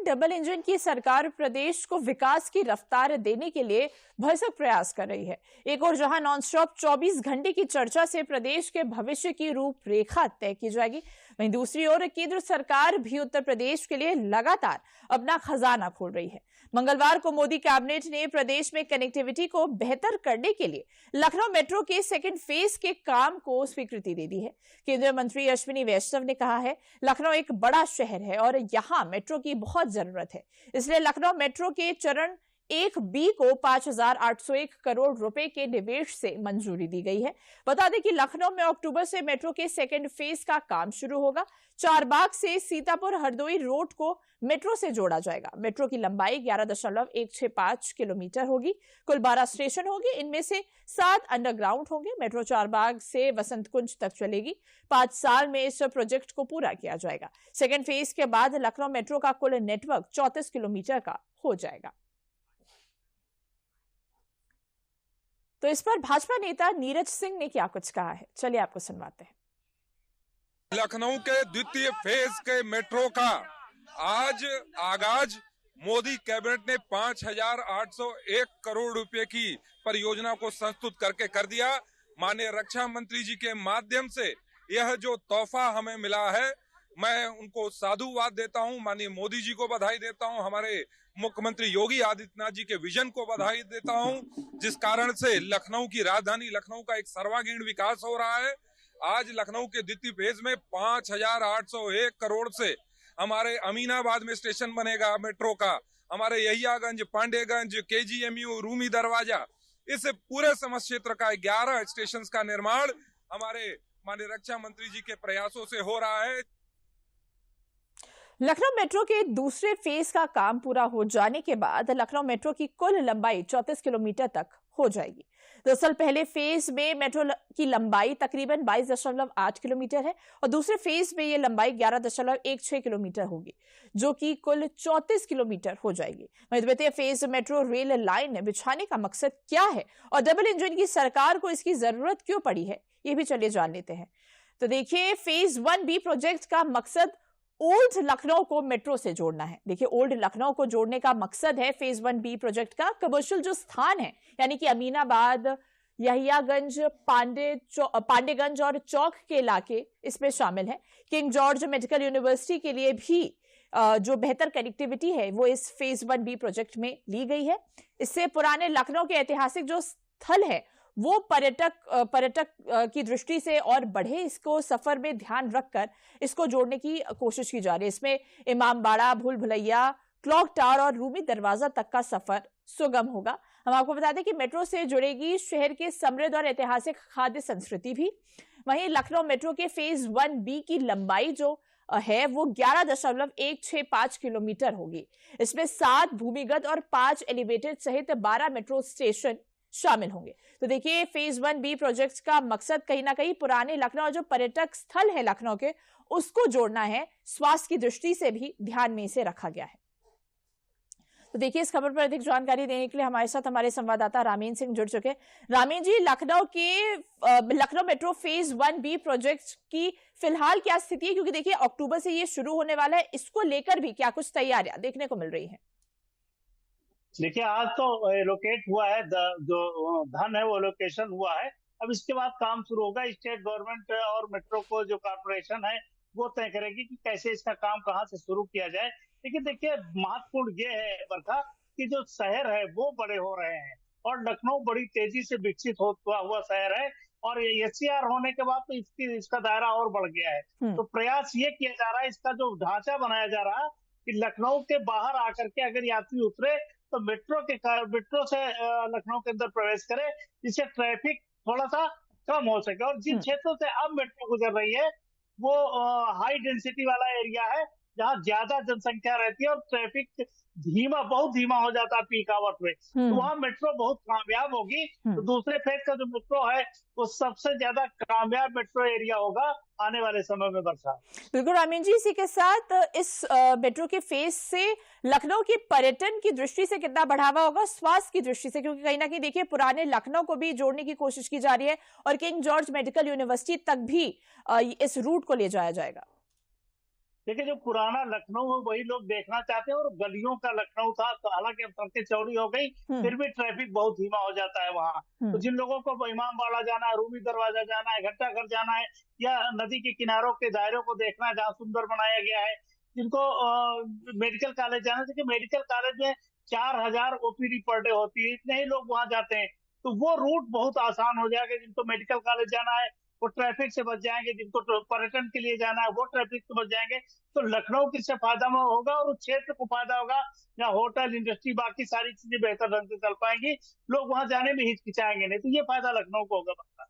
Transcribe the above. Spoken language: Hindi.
डबल इंजन की सरकार प्रदेश को विकास की रफ्तार देने के लिए भरसक प्रयास कर रही है। एक और जहां नॉनस्टॉप 24 घंटे की चर्चा से प्रदेश के भविष्य की रूपरेखा तय की जाएगी, वहीं दूसरी ओर केंद्र सरकार भी उत्तर प्रदेश के लिए लगातार अपना खजाना खोल रही है। मंगलवार को मोदी कैबिनेट ने प्रदेश में कनेक्टिविटी को बेहतर करने के लिए लखनऊ मेट्रो के सेकंड फेज के काम को स्वीकृति दे दी है। केंद्रीय मंत्री अश्विनी वैष्णव ने कहा है, लखनऊ एक बड़ा शहर है और यहां मेट्रो की बहुत जरूरत है, इसलिए लखनऊ मेट्रो के चरण 1B को 5,801 करोड़ रुपए के निवेश से मंजूरी दी गई है। बता दें कि लखनऊ में अक्टूबर से मेट्रो के सेकंड फेज का काम शुरू होगा। चारबाग से सीतापुर हरदोई रोड को मेट्रो से जोड़ा जाएगा। मेट्रो की लंबाई 11.165 किलोमीटर होगी। कुल 12 स्टेशन होंगे, इनमें से 7 अंडरग्राउंड होंगे। मेट्रो चारबाग से वसंत कुंज तक चलेगी। 5 साल में इस प्रोजेक्ट को पूरा किया जाएगा। सेकंड फेज के बाद लखनऊ मेट्रो का कुल नेटवर्क 34 किलोमीटर का हो जाएगा। तो इस पर भाजपा नेता नीरज सिंह ने क्या कुछ कहा है, चलिए आपको सुनवाते हैं। लखनऊ के द्वितीय फेज के मेट्रो का आज आगाज मोदी कैबिनेट ने 5,801 करोड़ रुपए की परियोजना को संस्तुत करके कर दिया। माननीय रक्षा मंत्री जी के माध्यम से यह जो तोहफा हमें मिला है, मैं उनको साधुवाद देता हूं। माननीय मोदी जी को बधाई देता हूं, हमारे मुख्यमंत्री योगी आदित्यनाथ जी के विजन को बधाई देता हूं, जिस कारण से लखनऊ की राजधानी लखनऊ का एक सर्वांगीण विकास हो रहा है। आज लखनऊ के द्वितीय फेज में 5,801 करोड़ से हमारे अमीनाबाद में स्टेशन बनेगा मेट्रो का, हमारे यहियागंज, पांडेगंज, KGMU, रूमी दरवाजा, इस पूरे समस्त क्षेत्र का 11 स्टेशन का निर्माण हमारे माननीय रक्षा मंत्री जी के प्रयासों से हो रहा है। लखनऊ मेट्रो के दूसरे फेज का काम पूरा हो जाने के बाद लखनऊ मेट्रो की कुल लंबाई 34 किलोमीटर तक हो जाएगी। दरअसल पहले फेज में मेट्रो की लंबाई तकरीबन 22.8 किलोमीटर है और दूसरे फेज में यह लंबाई 11.16 किलोमीटर होगी, जो कि कुल 34 किलोमीटर हो जाएगी। वहीं द्वितीय फेज मेट्रो रेल लाइन बिछाने का मकसद क्या है और डबल इंजन की सरकार को इसकी जरूरत क्यों पड़ी है, ये भी चलिए जान लेते हैं। तो देखिए, फेज 1B प्रोजेक्ट का मकसद ओल्ड लखनऊ को मेट्रो से जोड़ना है। देखिए, ओल्ड लखनऊ को जोड़ने का मकसद है फेज 1B प्रोजेक्ट का। कमर्शियल जो स्थान है, यानी कि अमीनाबाद, यहियागंज, पांडेगंज और चौक के इलाके इसमें शामिल है। किंग जॉर्ज मेडिकल यूनिवर्सिटी के लिए भी जो बेहतर कनेक्टिविटी है वो इस फेज 1B प्रोजेक्ट में ली गई है। इससे पुराने लखनऊ के ऐतिहासिक जो स्थल है वो पर्यटक की दृष्टि से और बढ़े, इसको सफर में ध्यान रखकर इसको जोड़ने की कोशिश की जा रही है। इसमें इमामबाड़ा, भूल भुलैया, क्लॉक टावर और रूमी दरवाजा तक का सफर सुगम होगा। हम आपको बता दें कि मेट्रो से जुड़ेगी शहर के समृद्ध और ऐतिहासिक खाद्य संस्कृति भी। वहीं लखनऊ मेट्रो के फेज 1B की लंबाई जो है वो 11.165 किलोमीटर होगी। इसमें 7 भूमिगत और 5 एलिवेटेड सहित 12 मेट्रो स्टेशन शामिल होंगे। तो देखिए, फेज 1B प्रोजेक्ट का मकसद कहीं ना कहीं पुराने लखनऊ जो पर्यटक स्थल है लखनऊ के, उसको जोड़ना है। स्वास्थ्य की दृष्टि से भी ध्यान में इसे रखा गया है। तो देखिए, इस खबर पर अधिक जानकारी देने के लिए हमारे साथ हमारे संवाददाता रामीन सिंह जुड़ चुके हैं। Ramin ji, Lucknow metro phase 1B project की फिलहाल क्या स्थिति है, क्योंकि देखिए अक्टूबर से ये शुरू होने वाला है, इसको लेकर भी क्या कुछ तैयारियां देखने को मिल रही है? देखिए, आज तो एलोकेट हुआ है, जो धन है वो एलोकेशन हुआ है। अब इसके बाद काम शुरू होगा। स्टेट गवर्नमेंट और मेट्रो को जो कॉर्पोरेशन है वो तय करेगी कि कैसे इसका काम कहाँ से शुरू किया जाए। लेकिन देखिए, महत्वपूर्ण ये है बरखा कि जो शहर है वो बड़े हो रहे हैं और लखनऊ बड़ी तेजी से विकसित होता हुआ शहर है और SCR होने के बाद तो इसका दायरा और बढ़ गया है। तो प्रयास ये किया जा रहा है, इसका जो ढांचा बनाया जा रहा है कि लखनऊ के बाहर आकर के अगर यात्री उतरे तो मेट्रो से लखनऊ के अंदर प्रवेश करे, जिससे ट्रैफिक थोड़ा सा कम हो सके। और जिन क्षेत्रों से अब मेट्रो गुजर रही है वो हाई डेंसिटी वाला एरिया है, जहाँ ज्यादा जनसंख्या रहती है और ट्रैफिक बहुत धीमा हो जाता है पीक आवर्स में, तो वहाँ मेट्रो बहुत कामयाब होगी। तो दूसरे फेज का जो मेट्रो है वो सबसे ज्यादा कामयाब मेट्रो एरिया होगा आने वाले समय में। वर्षा, बिल्कुल रामीन जी, इसी के साथ इस मेट्रो के फेज से लखनऊ के पर्यटन की दृष्टि से कितना बढ़ावा होगा, स्वास्थ्य की दृष्टि से, क्योंकि कहीं ना कहीं देखिए पुराने लखनऊ को भी जोड़ने की कोशिश की जा रही है और किंग जॉर्ज मेडिकल यूनिवर्सिटी तक भी इस रूट को ले जाया जाएगा। देखिए जो पुराना लखनऊ है वही लोग देखना चाहते हैं, और गलियों का लखनऊ था, तो हालांकि अब सड़कें चौड़ी हो गई, हम्म। फिर भी ट्रैफिक बहुत धीमा हो जाता है वहाँ। तो हम्म। जिन लोगों को इमामबाड़ा जाना है, रूमी दरवाजा जाना है, घंटा घर जाना है, या नदी के किनारों के दायरों को देखना है जहाँ सुंदर बनाया गया है, जिनको मेडिकल कॉलेज जाना है, देखिए मेडिकल कॉलेज में 4,000 ओपीडी पर डे होती है, इतने ही लोग वहाँ जाते हैं। तो वो रूट बहुत आसान हो जाएगा, जिनको मेडिकल कॉलेज जाना है वो ट्रैफिक से बच जाएंगे, जिनको पर्यटन के लिए जाना है वो ट्रैफिक से बच जाएंगे। तो लखनऊ किससे फायदा में होगा, और उस क्षेत्र को फायदा होगा जहाँ होटल इंडस्ट्री बाकी सारी चीजें बेहतर ढंग से चल पाएंगी, लोग वहां जाने में हिचकिचाएंगे नहीं, तो ये फायदा लखनऊ को होगा।